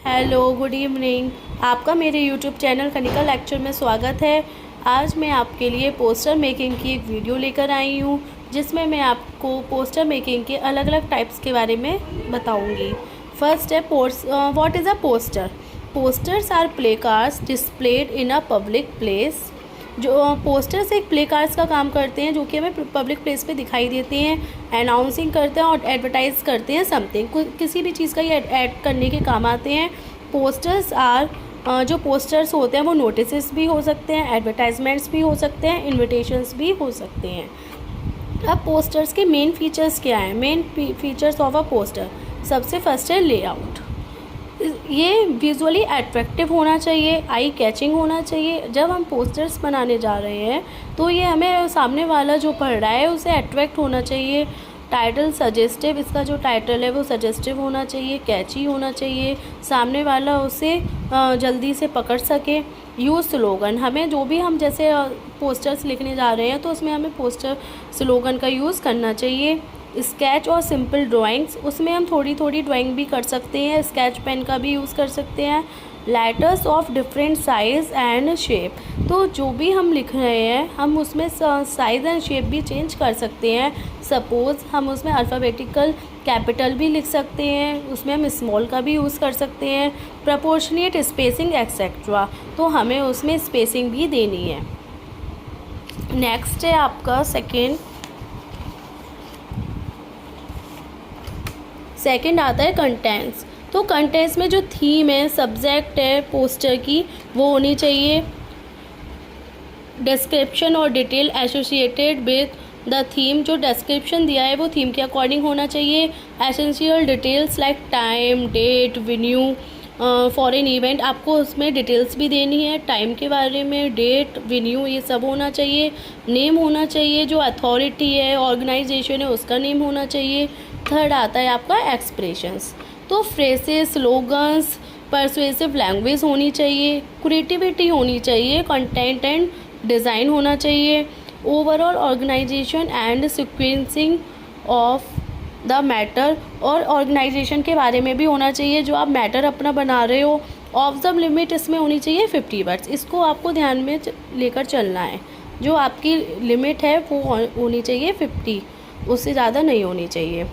Hello, good evening. आपका मेरे YouTube channel Kanika lecture में स्वागत है। आज मैं आपके लिए पोस्टर मेकिंग की एक वीडियो लेकर आई हूँ, जिसमें मैं आपको पोस्टर मेकिंग के अलग अलग टाइप्स के बारे में बताऊँगी। फर्स्ट है what is a poster. Posters are play cards displayed in a public place. जो पोस्टर्स एक प्ले कार्ड्स का काम करते हैं, जो कि हमें पब्लिक प्लेस पे दिखाई देते हैं, अनाउंसिंग करते हैं और एडवर्टाइज करते हैं समथिंग, किसी भी चीज़ का ये ऐड करने के काम आते हैं। पोस्टर्स आर जो पोस्टर्स होते हैं वो नोटिस भी हो सकते हैं, एडवर्टाइजमेंट्स भी हो सकते हैं, इन्विटेशंस भी हो सकते हैं। अब पोस्टर्स के मेन फीचर्स क्या हैं? Main features of a poster, सबसे फर्स्ट है लेआउट। ये विजुअली अट्रैक्टिव होना चाहिए, आई कैचिंग होना चाहिए। जब हम पोस्टर्स बनाने जा रहे हैं तो ये हमें सामने वाला जो पढ़ रहा है उसे अट्रैक्ट होना चाहिए। टाइटल सजेस्टिव, इसका जो टाइटल है वो सजेस्टिव होना चाहिए, कैची होना चाहिए, सामने वाला उसे जल्दी से पकड़ सके। यूज़ स्लोगन, हमें जो भी हम जैसे पोस्टर्स लिखने जा रहे हैं तो उसमें हमें पोस्टर स्लोगन का यूज़ करना चाहिए। स्केच और सिंपल ड्राइंग्स, उसमें हम थोड़ी थोड़ी ड्राइंग भी कर सकते हैं, स्केच पेन का भी यूज़ कर सकते हैं। Letters of different size and shape, तो जो भी हम लिख रहे हैं हम उसमें साइज़ एंड शेप भी चेंज कर सकते हैं। सपोज़ हम उसमें अल्फ़ाबेटिकल कैपिटल भी लिख सकते हैं, उसमें हम स्मॉल का भी यूज़ कर सकते हैं। प्रपोर्शनेट स्पेसिंग एक्सेट्रा, तो हमें उसमें स्पेसिंग भी देनी है। नेक्स्ट है आपका सेकंड आता है कंटेंट्स। तो कंटेंट्स में जो थीम है, सब्जेक्ट है पोस्टर की, वो होनी चाहिए। डिस्क्रिप्शन और detail associated with the theme, जो डिस्क्रिप्शन दिया है वो थीम के अकॉर्डिंग होना चाहिए। Essential details like time, date, venue for an event, आपको उसमें डिटेल्स भी देनी है, टाइम के बारे में, डेट, वेन्यू, ये सब होना चाहिए। नेम होना चाहिए, जो अथॉरिटी है, ऑर्गेनाइजेशन है, उसका नेम होना चाहिए। थर्ड आता है आपका एक्सप्रेशंस, तो फ्रेसेस, स्लोगन्स, परसुएसिव लैंग्वेज होनी चाहिए, क्रिएटिविटी होनी चाहिए, कंटेंट एंड डिज़ाइन होना चाहिए, overall organisation and sequencing of the matter, और ऑर्गेनाइजेशन के बारे में भी होना चाहिए, जो आप मैटर अपना बना रहे हो। ऑफ द लिमिट इसमें होनी चाहिए 50 वर्ड्स, इसको आपको ध्यान में लेकर चलना है। जो आपकी लिमिट है वो होनी चाहिए 50, उससे ज़्यादा नहीं होनी चाहिए।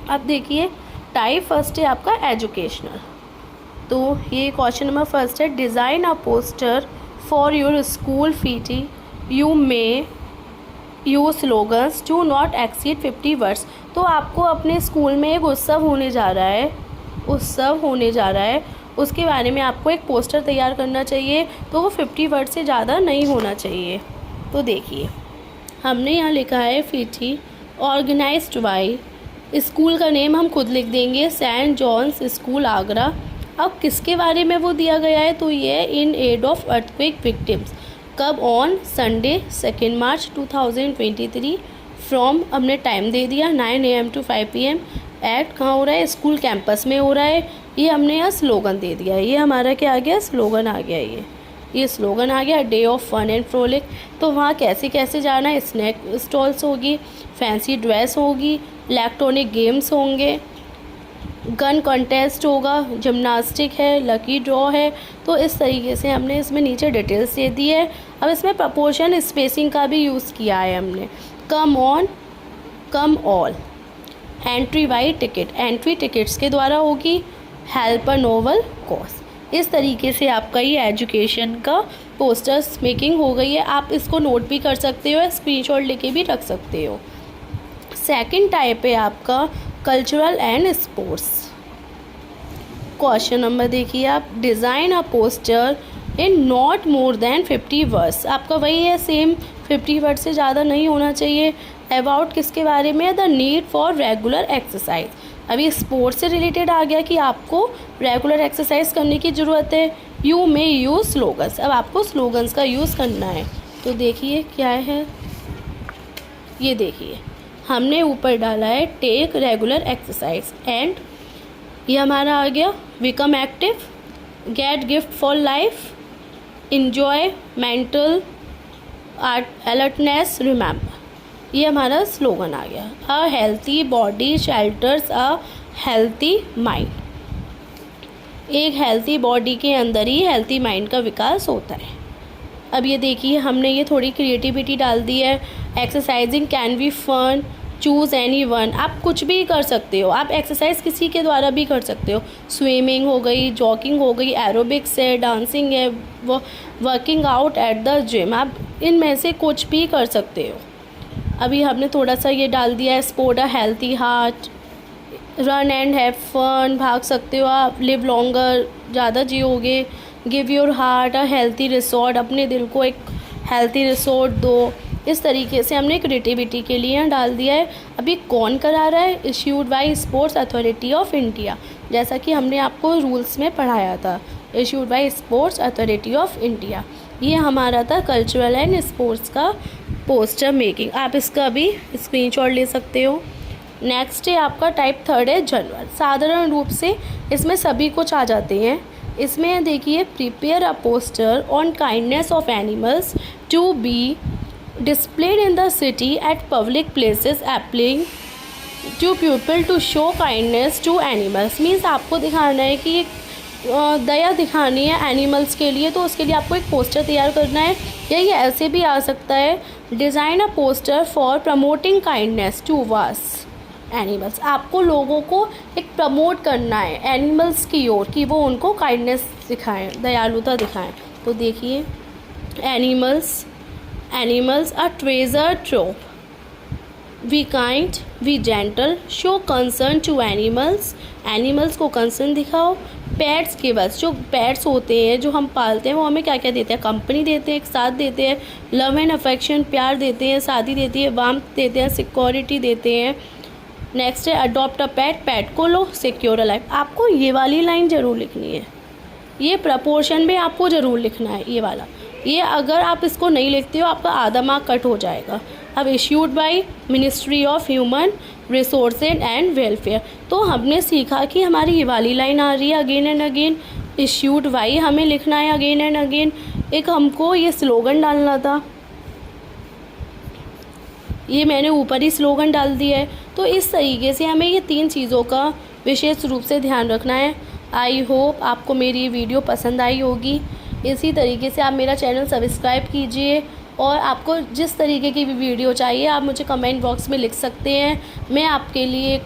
अब देखिए टाइप फर्स्ट है आपका एजुकेशनल, तो ये क्वेश्चन नंबर फर्स्ट है, design a poster for your school fete, you may use slogans to not exceed 50 words. तो आपको अपने स्कूल में एक उत्सव होने जा रहा है, उसके बारे में आपको एक पोस्टर तैयार करना चाहिए, तो वो 50 वर्ड से ज़्यादा नहीं होना चाहिए। तो देखिए हमने यहाँ लिखा है फीटी ऑर्गेनाइज्ड बाय, स्कूल का नेम हम खुद लिख देंगे, सेंट जॉन्स स्कूल आगरा। अब किसके बारे में वो दिया गया है, तो ये in aid of earthquake victims. कब? ऑन संडे 2 मार्च 2023 फ्रॉम, हमने टाइम दे दिया 9 AM to 5 PM। एट कहाँ हो रहा है? स्कूल कैंपस में हो रहा है। ये हमने यहाँ स्लोगन दे दिया, ये हमारा क्या आ गया? स्लोगन आ गया। ये स्लोगन आ गया, day of fun and frolic. तो वहाँ कैसे कैसे जाना है? स्नैक स्टॉल्स होगी, फैंसी ड्रेस होगी, इलेक्ट्रॉनिक गेम्स होंगे, गन कॉन्टेस्ट होगा, जिम्नास्टिक है, लकी ड्रॉ है। तो इस तरीके से हमने इसमें नीचे डिटेल्स दे दी है। अब इसमें प्रपोर्शन स्पेसिंग का भी यूज़ किया है हमने। Come on, come all, entry by ticket, entry tickets के द्वारा होगी, हेल्प अ नोबल कॉज। इस तरीके से आपका ये एजुकेशन का पोस्टर्स मेकिंग हो गई है। आप इसको नोट भी कर सकते हो, स्क्रीनशॉट लेके भी रख सकते हो। सेकंड टाइप है आपका cultural and sports. Question number देखिए आप, design a poster in not more than 50 words. आपका वही है सेम, 50 वर्ड से ज़्यादा नहीं होना चाहिए। अबाउट किसके बारे में? The need for regular exercise. अभी स्पोर्ट्स से रिलेटेड आ गया कि आपको रेगुलर एक्सरसाइज करने की ज़रूरत है। यू मे यूज़ स्लोगन्स, अब आपको स्लोगन्स का यूज़ करना है। तो देखिए क्या है, ये देखिए हमने ऊपर डाला है टेक रेगुलर एक्सरसाइज, एंड ये हमारा आ गया become active, get gift for life, enjoy mental alertness, remember. ये हमारा स्लोगन आ गया। A healthy body shelters a healthy mind. एक हेल्थी बॉडी के अंदर ही हेल्थी माइंड का विकास होता है। अब ये देखिए हमने ये थोड़ी क्रिएटिविटी डाल दी है। Exercising can be fun, choose any one. आप कुछ भी कर सकते हो, आप एक्सरसाइज किसी के द्वारा भी कर सकते हो। स्विमिंग हो गई, जॉगिंग हो गई, एरोबिक्स है, डांसिंग है, वो working out at the gym, आप इनमें से कुछ भी कर सकते हो। अभी हमने थोड़ा सा ये डाल दिया है, sport a healthy heart, run and have fun, भाग सकते हो आप, लिव लॉन्गर, ज़्यादा जियोगे, give your heart a healthy resort, अपने दिल को एक हेल्थी रिसोर्ट दो। इस तरीके से हमने क्रिएटिविटी के लिए डाल दिया है। अभी कौन करा रहा है? Issued by sports authority of India, जैसा कि हमने आपको रूल्स में पढ़ाया था। Issued by sports authority of India, ये हमारा था कल्चरल एंड स्पोर्ट्स का पोस्टर मेकिंग। आप इसका भी स्क्रीनशॉट ले सकते हो। नेक्स्ट है आपका टाइप 3 है जनरल। साधारण रूप से इसमें सभी कुछ आ जाते हैं। इसमें देखिए, prepare a poster on kindness of animals to be displayed in the city at public places appealing to people to show kindness to animals। Means आपको दिखाना है कि दया दिखानी है एनिमल्स के लिए, तो उसके लिए आपको एक पोस्टर तैयार करना है। या ये ऐसे भी आ सकता है, design a poster for promoting kindness towards animals. आपको लोगों को एक प्रमोट करना है एनिमल्स की ओर, कि वो उनको काइंडनेस दिखाएं, दयालुता दिखाएं। तो देखिए, Animals are treasure trove. Be kind, be gentle, show concern to animals। Animals को कंसर्न दिखाओ। पेट्स के बस, जो पेट्स होते हैं जो हम पालते हैं, वो हमें क्या क्या देते हैं? कंपनी देते हैं, एक साथ देते हैं, लव एंड अफेक्शन, प्यार देते हैं, शादी देती है, वार्मथ देते हैं, सिक्योरिटी देते हैं। नेक्स्ट है अडॉप्ट अ पेट, पेट को लो, सिक्योर अ लाइफ। आपको ये वाली लाइन ज़रूर लिखनी है, ये प्रपोर्शन में आपको ज़रूर लिखना है ये वाला। ये अगर आप इसको नहीं लिखते हो, आपका आधा मार्क कट हो जाएगा। अब issued by ministry of human resources and welfare, तो हमने सीखा कि हमारी ये वाली लाइन आ रही है again and again. Issued by हमें लिखना है अगेन एंड अगेन। एक हमको ये स्लोगन डालना था, ये मैंने ऊपर ही स्लोगन डाल दिया है। तो इस तरीके से हमें ये 3 चीज़ों का विशेष रूप से ध्यान रखना है। आई होप आपको मेरी ये वीडियो पसंद आई होगी। इसी तरीके से आप मेरा चैनल सब्सक्राइब कीजिए, और आपको जिस तरीके की भी वीडियो चाहिए आप मुझे कमेंट बॉक्स में लिख सकते हैं। मैं आपके लिए